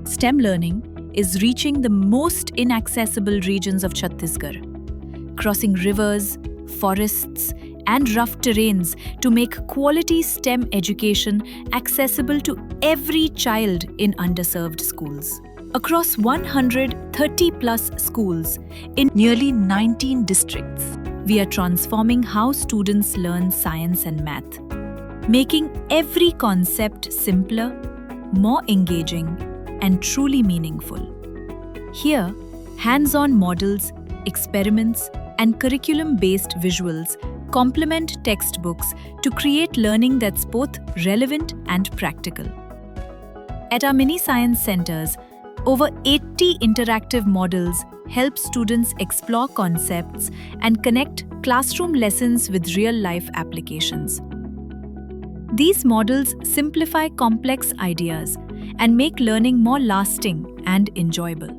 STEM learning is reaching the most inaccessible regions of Chhattisgarh, crossing rivers, forests, and rough terrains to make quality STEM education accessible to every child in underserved schools. Across 130-plus schools in nearly 19 districts, we are transforming how students learn science and math, making every concept simpler, more engaging, and truly meaningful. Here, hands-on models, experiments, and curriculum-based visuals complement textbooks to create learning that's both relevant and practical. At our mini science centers, over 80 interactive models help students explore concepts and connect classroom lessons with real-life applications. These models simplify complex ideas and make learning more lasting and enjoyable.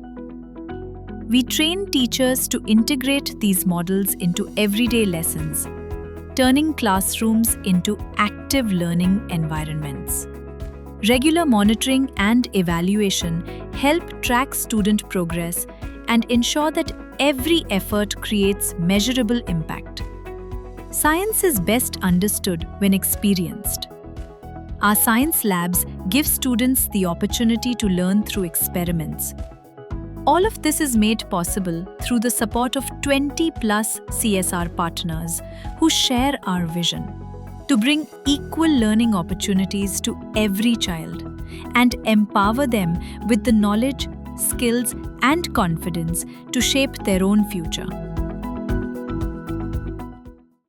We train teachers to integrate these models into everyday lessons, turning classrooms into active learning environments. Regular monitoring and evaluation help track student progress and ensure that every effort creates measurable impact. Science is best understood when experienced. Our science labs give students the opportunity to learn through experiments. All of this is made possible through the support of 20-plus CSR partners who share our vision to bring equal learning opportunities to every child and empower them with the knowledge, skills, and confidence to shape their own future.